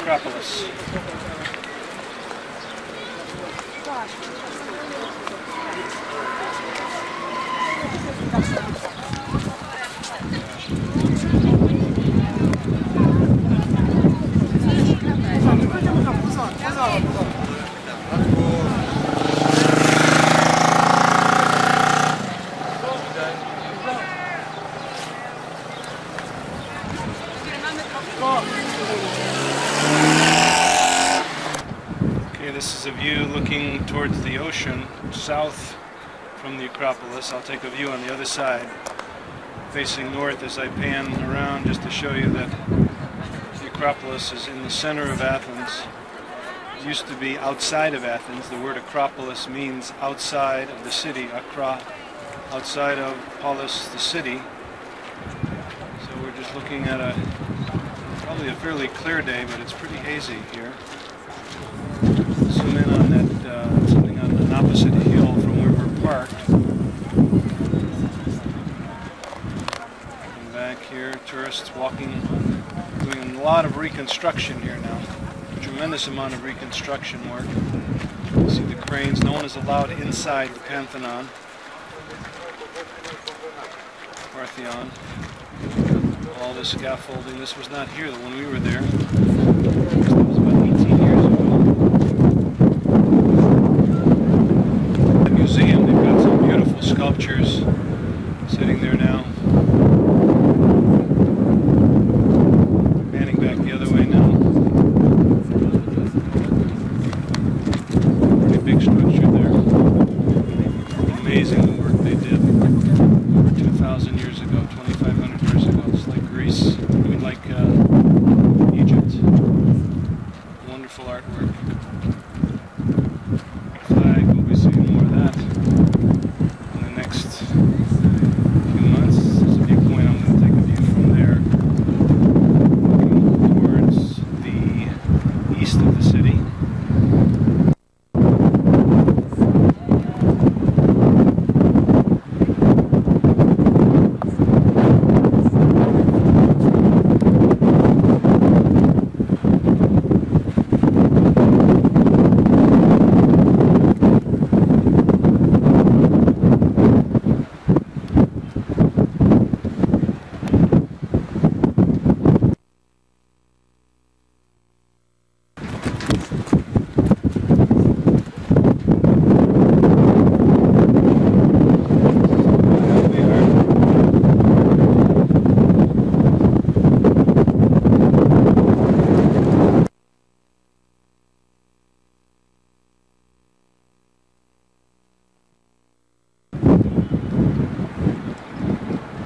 Acropolis. Okay, this is a view looking towards the ocean, south from the Acropolis. I'll take a view on the other side, facing north as I pan around, just to show you that the Acropolis is in the center of Athens. It used to be outside of Athens. The word Acropolis means outside of the city, Akra, outside of Polis, the city. So we're just looking at probably a fairly clear day, but it's pretty hazy here. Zoom in on that, something on an opposite hill from where we're parked. And back here, tourists walking, doing a lot of reconstruction here now. A tremendous amount of reconstruction work. You see the cranes. No one is allowed inside the Pantheon. Parthenon. All this scaffolding. This was not here when we were there. That was about 18 years ago. The museum, they've got some beautiful sculptures sitting there now. Panning back the other way now. Pretty big structure there. Amazing work they did over 2,000 years ago, 2,500 years ago. It's like Greece, I mean like Egypt. Wonderful artwork. Flag, we'll be seeing more of that in the next few months. There's a viewpoint. I'm going to take a view from there, looking towards the east of the city.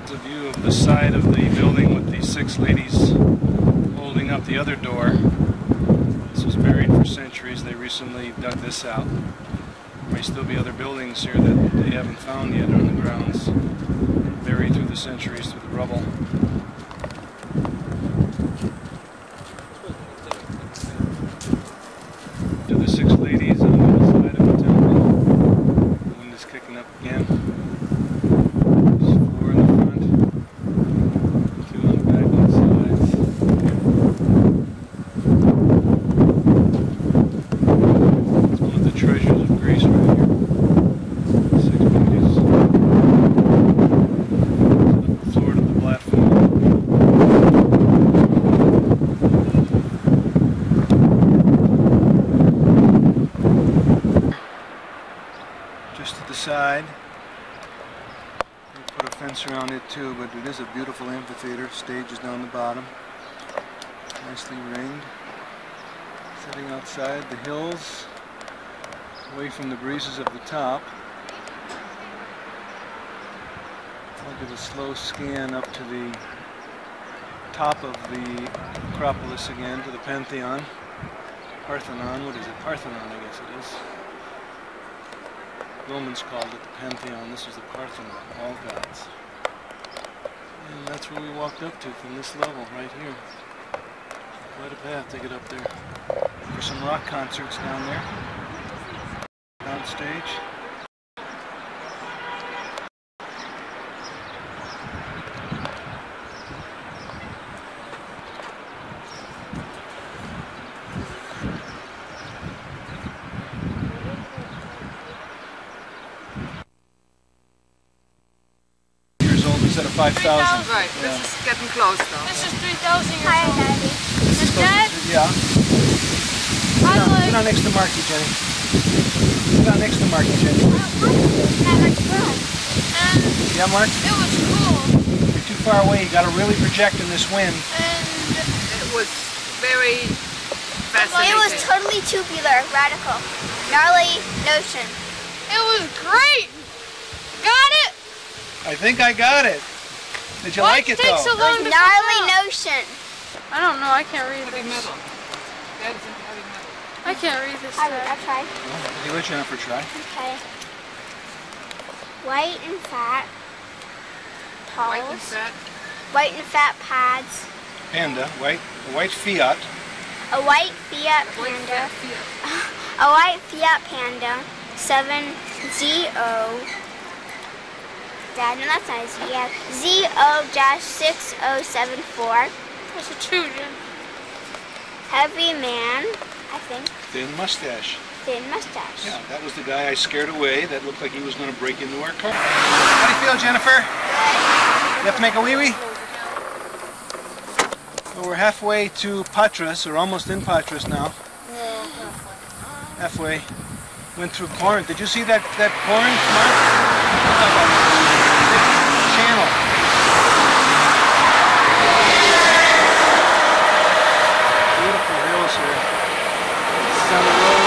A view of the side of the building with the 6 ladies holding up the other door. This was buried for centuries. They recently dug this out. There may still be other buildings here that they haven't found yet on the grounds, buried through the centuries, through the rubble. To the 6 ladies on the other side of the temple. The wind is kicking up again. Just to the side, they put a fence around it too, but it is a beautiful amphitheater. Stage is down the bottom, nicely ringed. Sitting outside the hills, away from the breezes of the top. I'll give a slow scan up to the top of the Acropolis again, to the Pantheon. Parthenon, what is it? Parthenon, I guess it is. Romans called it the Pantheon. This is the Parthenon, all gods. And that's where we walked up to from this level, right here. Quite a path to get up there. There's some rock concerts down there. Downstage. 5,000. Right, Yeah. this is getting close though. This is 3,000 years Hi, old. Daddy. And Dad, Yeah. Sit down next to Marky, Jenny. Sit down next to Marky, Jenny. and Yeah, Mark? it was cool. You're too far away. You got to really project in this wind. And It was very fascinating. It was totally tubular, radical, gnarly notion. it was great. Got it? I think I got it. Did you Why like it did it take though? so long to Gnarly come out? notion. I don't know. I can't read Heavy this. metal. That is heavy metal. I can't read this. I'll Dad. try. Okay, let Jennifer try. Okay. White and fat. White and Poles. fat. White and fat pads. Panda, white Fiat. A white Fiat White Panda. fat Fiat. A white Fiat Panda. 7ZO. Dad, no, that's not a Z. Yeah. ZO-6074. That's a 2, Jen. Heavy man, I think. Thin mustache. Thin mustache. Yeah, that was the guy I scared away. That looked like he was going to break into our car. How do you feel, Jennifer? You have to make a wee-wee? Well, we're halfway to Patras, or almost in Patras now. Halfway. Went through Corinth. Did you see that Corinth, Mark? Channel. Beautiful hills here. It's on the road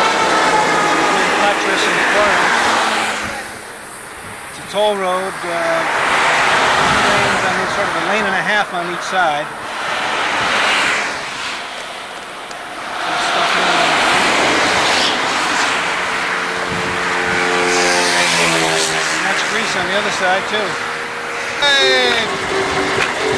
between Patras and Corinth. It's a toll road. 2 lanes, I mean, sort of a lane and a half on each side. Some stuff in there. And that's Greece on the other side too. Hey!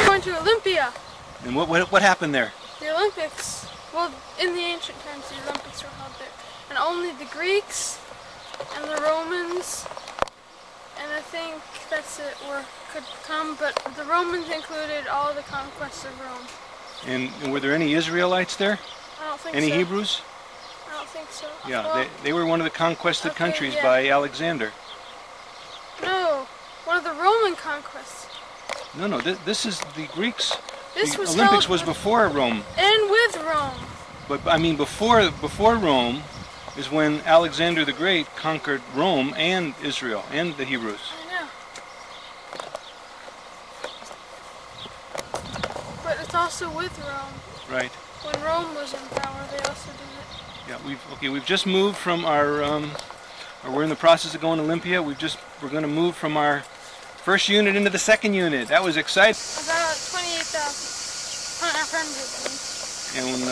Going to Olympia. And what happened there? The Olympics. Well, in the ancient times, the Olympics were held there, and only the Greeks and the Romans, and I think that's it, could come. But the Romans included all the conquests of Rome. And were there any Israelites there? I don't think Any so. Hebrews? I don't think so. Yeah, Well, they were one of the conquested Okay, countries yeah. by Alexander. no, one of the Roman conquests. No, this is the Greeks. This The was Olympics held was before Rome. and with Rome. But I mean, before Rome is when Alexander the Great conquered Rome and Israel and the Hebrews. I know. But it's also with Rome. Right. When Rome was in power, they also did it. Yeah. We've just moved from our. We're in the process of going to Olympia. We're going to move from our first unit into the second unit. That was exciting. About 28,000. 100. And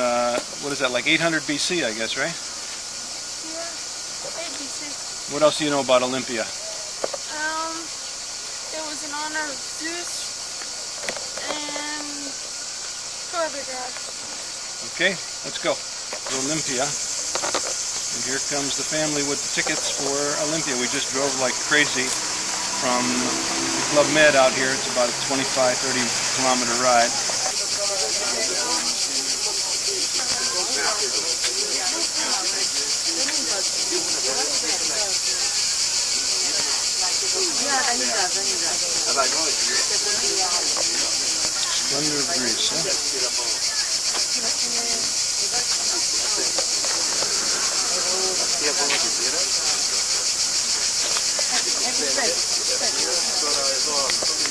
what is that? Like 800 BC, I guess, right? Yeah. ABC. What else do you know about Olympia? It was in honor of Zeus and two other gods. Okay, let's go to Olympia. And here comes the family with the tickets for Olympia. We just drove like crazy from Club Med out here. It's about a 25-30 kilometer ride. Splendor of Greece, huh?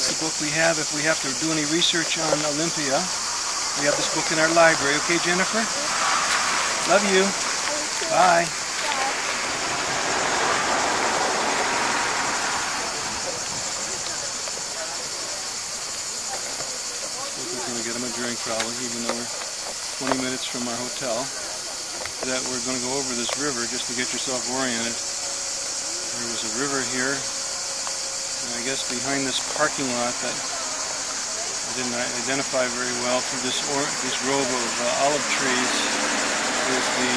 The book we have, if we have to do any research on Olympia, we have this book in our library. Okay, Jennifer? Love you. Bye. We're going to get him a drink probably, even though we're 20 minutes from our hotel. That we're going to go over this river just to get yourself oriented. There was a river here, and I guess behind this parking lot that I didn't identify very well through this grove of olive trees is the